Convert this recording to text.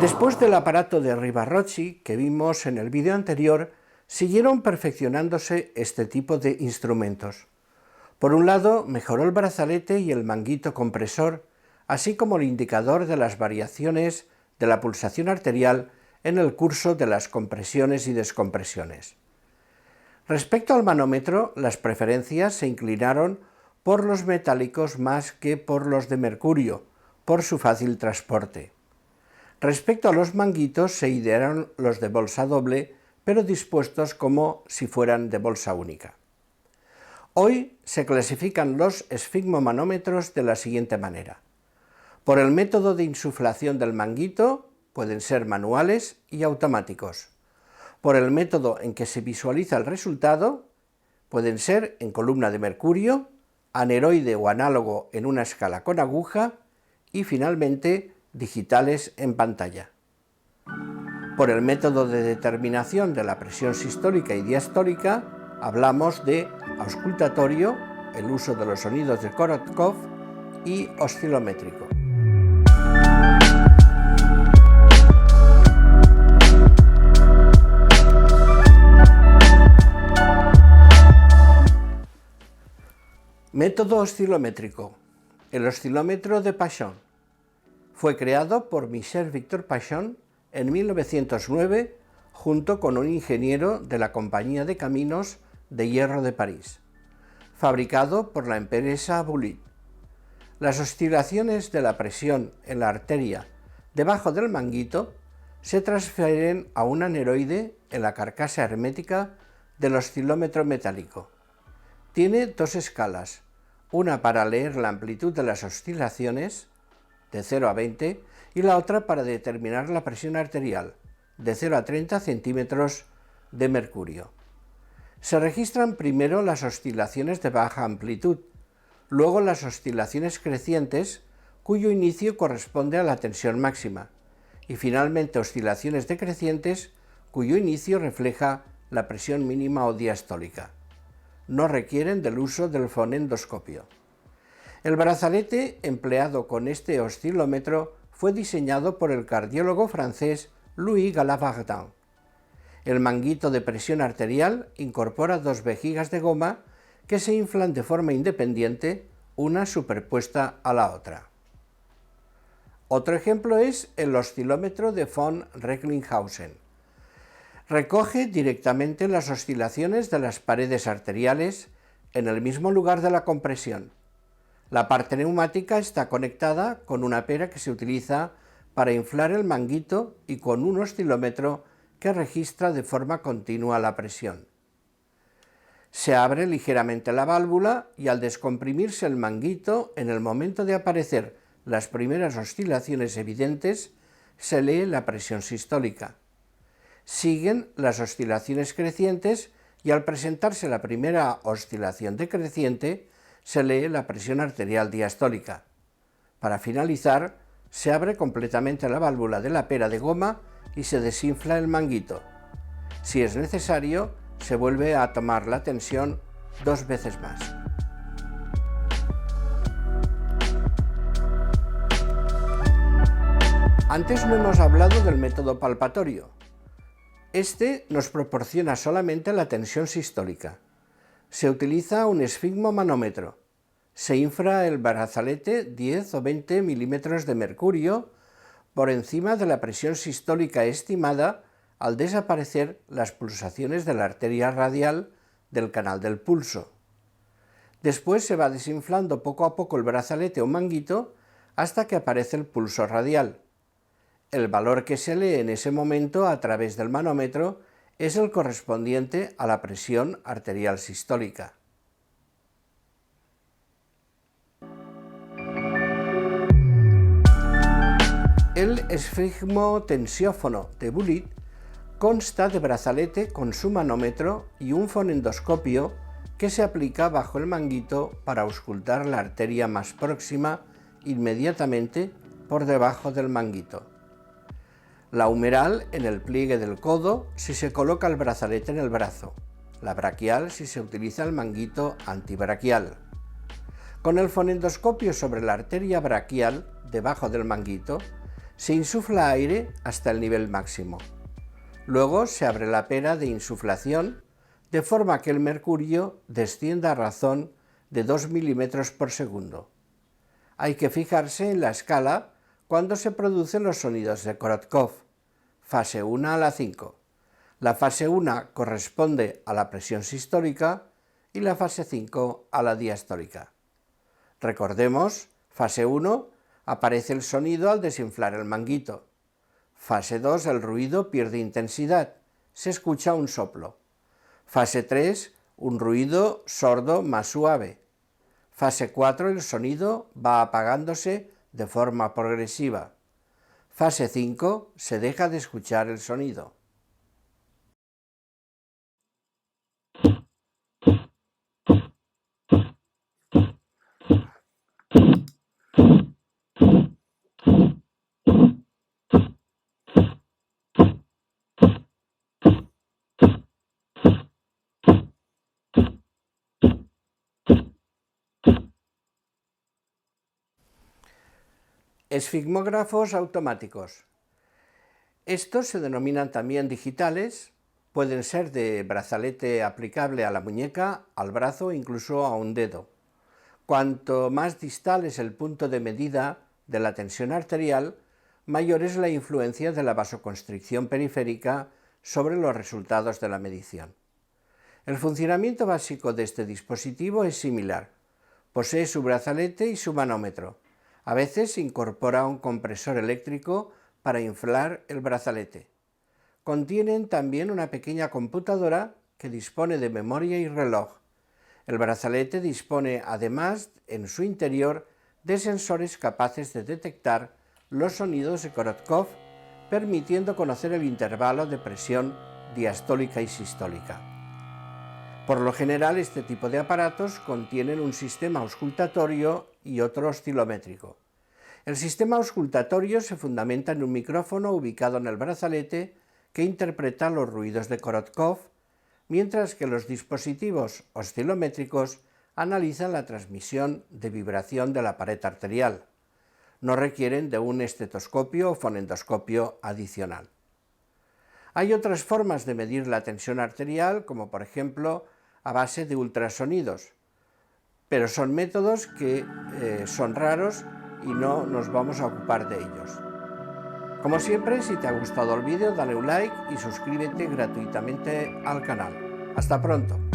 Después del aparato de Rivarocci que vimos en el vídeo anterior, siguieron perfeccionándose este tipo de instrumentos. Por un lado, mejoró el brazalete y el manguito compresor, así como el indicador de las variaciones de la pulsación arterial en el curso de las compresiones y descompresiones. Respecto al manómetro, las preferencias se inclinaron por los metálicos más que por los de mercurio, por su fácil transporte. Respecto a los manguitos, se idearon los de bolsa doble, pero dispuestos como si fueran de bolsa única. Hoy se clasifican los esfigmomanómetros de la siguiente manera. Por el método de insuflación del manguito, pueden ser manuales y automáticos. Por el método en que se visualiza el resultado, pueden ser en columna de mercurio, aneroide o análogo en una escala con aguja y finalmente digitales en pantalla. Por el método de determinación de la presión sistólica y diastólica, hablamos de auscultatorio, el uso de los sonidos de Korotkov, y oscilométrico. Método oscilométrico. El oscilómetro de Paschen. Fue creado por Michel-Victor Paschen en 1909 junto con un ingeniero de la Compañía de Caminos de Hierro de París, fabricado por la empresa Bullitt. Las oscilaciones de la presión en la arteria debajo del manguito se transfieren a un aneroide en la carcasa hermética del oscilómetro metálico. Tiene dos escalas, una para leer la amplitud de las oscilaciones, de 0 a 20, y la otra para determinar la presión arterial, de 0 a 30 centímetros de mercurio. Se registran primero las oscilaciones de baja amplitud, luego las oscilaciones crecientes, cuyo inicio corresponde a la tensión máxima, y finalmente oscilaciones decrecientes, cuyo inicio refleja la presión mínima o diastólica. No requieren del uso del fonendoscopio. El brazalete empleado con este oscilómetro fue diseñado por el cardiólogo francés Louis Galavardin. El manguito de presión arterial incorpora dos vejigas de goma que se inflan de forma independiente, una superpuesta a la otra. Otro ejemplo es el oscilómetro de von Recklinghausen. Recoge directamente las oscilaciones de las paredes arteriales en el mismo lugar de la compresión. La parte neumática está conectada con una pera que se utiliza para inflar el manguito y con un oscilómetro que registra de forma continua la presión. Se abre ligeramente la válvula y al descomprimirse el manguito, en el momento de aparecer las primeras oscilaciones evidentes, se lee la presión sistólica. Siguen las oscilaciones crecientes y al presentarse la primera oscilación decreciente, se lee la presión arterial diastólica. Para finalizar, se abre completamente la válvula de la pera de goma y se desinfla el manguito. Si es necesario, se vuelve a tomar la tensión 2 veces más. Antes no hemos hablado del método palpatorio. Este nos proporciona solamente la tensión sistólica. Se utiliza un esfigmomanómetro. Se infla el brazalete 10 o 20 milímetros de mercurio por encima de la presión sistólica estimada al desaparecer las pulsaciones de la arteria radial del canal del pulso. Después se va desinflando poco a poco el brazalete o manguito hasta que aparece el pulso radial. El valor que se lee en ese momento a través del manómetro es el correspondiente a la presión arterial sistólica. El esfigmotensiófono de Bullitt consta de brazalete con su manómetro y un fonendoscopio que se aplica bajo el manguito para auscultar la arteria más próxima inmediatamente por debajo del manguito. La humeral en el pliegue del codo si se coloca el brazalete en el brazo, la braquial si se utiliza el manguito antibraquial. Con el fonendoscopio sobre la arteria braquial, debajo del manguito, Se insufla aire hasta el nivel máximo. Luego se abre la pera de insuflación de forma que el mercurio descienda a razón de 2 milímetros por segundo. Hay que fijarse en la escala cuando se producen los sonidos de Korotkov, fase 1 a la 5. La fase 1 corresponde a la presión sistólica y la fase 5 a la diastólica. Recordemos, fase 1 aparece el sonido al desinflar el manguito. Fase 2 el ruido pierde intensidad, se escucha un soplo. Fase 3 un ruido sordo más suave. Fase 4 el sonido va apagándose de forma progresiva. Fase 5 se deja de escuchar el sonido. Esfigmógrafos automáticos. Estos se denominan también digitales, pueden ser de brazalete aplicable a la muñeca, al brazo e incluso a un dedo. Cuanto más distal es el punto de medida de la tensión arterial, mayor es la influencia de la vasoconstricción periférica sobre los resultados de la medición. El funcionamiento básico de este dispositivo es similar. Posee su brazalete y su manómetro. A veces incorpora un compresor eléctrico para inflar el brazalete. Contienen también una pequeña computadora que dispone de memoria y reloj. El brazalete dispone además en su interior de sensores capaces de detectar los sonidos de Korotkov, permitiendo conocer el intervalo de presión diastólica y sistólica. Por lo general, este tipo de aparatos contienen un sistema auscultatorio y otro oscilométrico. El sistema auscultatorio se fundamenta en un micrófono ubicado en el brazalete que interpreta los ruidos de Korotkov, mientras que los dispositivos oscilométricos analizan la transmisión de vibración de la pared arterial. No requieren de un estetoscopio o fonendoscopio adicional. Hay otras formas de medir la tensión arterial, como por ejemplo a base de ultrasonidos, pero son métodos que son raros y no nos vamos a ocupar de ellos. Como siempre, si te ha gustado el vídeo, dale un like y suscríbete gratuitamente al canal. ¡Hasta pronto!